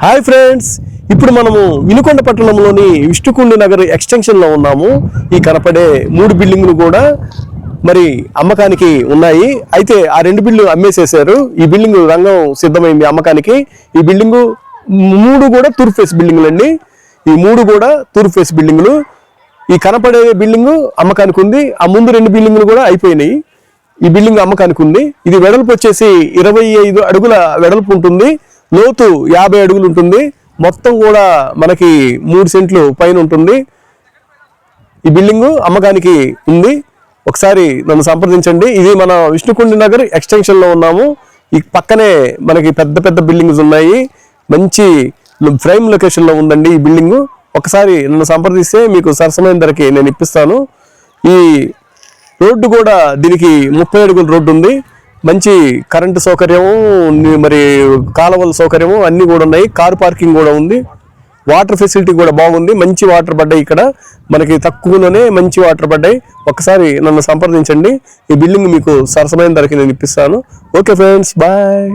Hi friends, ఇప్పుడు మనము వినుకొండ పట్టణంలోని విష్ణుకుండి నగర్ ఎక్స్టెన్షన్లో ఉన్నాము. ఈ కనపడే 3 బిల్డింగులు కూడా మరి అమ్మకానికి ఉన్నాయి. అయితే ఆ 2 బిల్డింగులు అమ్మేసేసారు. ఈ బిల్డింగ్ రంగం సిద్ధమైంది అమ్మకానికి. ఈ బిల్డింగు 3 కూడా తూర్పు ఫేస్ బిల్డింగులు అండి. ఈ 3 కూడా తూర్పు ఫేస్ బిల్డింగులు. ఈ కనపడే బిల్డింగు అమ్మకానికి ఉంది. ఆ ముందు 2 బిల్డింగులు కూడా అయిపోయినాయి. ఈ బిల్డింగ్ అమ్మకానికి ఉంది. ఇది వెడల్పు వచ్చేసి 25 అడుగుల వెడల్పు ఉంటుంది. లోతు 50 అడుగులు ఉంటుంది. మొత్తం కూడా మనకి 3 సెంట్లు పైన ఉంటుంది. ఈ బిల్డింగు అమ్మకానికి ఉంది. ఒకసారి నన్ను సంప్రదించండి. ఇది మన విష్ణుకుండి నగర్ ఎక్స్టెన్షన్లో ఉన్నాము. ఈ పక్కనే మనకి పెద్ద పెద్ద బిల్డింగ్స్ ఉన్నాయి. మంచి ప్రైమ్ లొకేషన్లో ఉందండి ఈ బిల్డింగు. ఒకసారి నన్ను సంప్రదిస్తే మీకు సరసమైన ధరకి నేను ఇప్పిస్తాను. ఈ రోడ్డు కూడా దీనికి 30 అడుగుల రోడ్డు ఉంది. మంచి కరెంటు సౌకర్యము, మరి కాలువల సౌకర్యము అన్నీ కూడా ఉన్నాయి. కార్ పార్కింగ్ కూడా ఉంది. వాటర్ ఫెసిలిటీ కూడా బాగుంది. మంచి వాటర్ పడ్డాయి. ఇక్కడ మనకి తక్కువలోనే మంచి వాటర్ పడ్డాయి. ఒకసారి నన్ను సంప్రదించండి. ఈ బిల్డింగ్ మీకు సరసమైన ధరకి నేను ఇప్పిస్తాను. Okay friends, bye.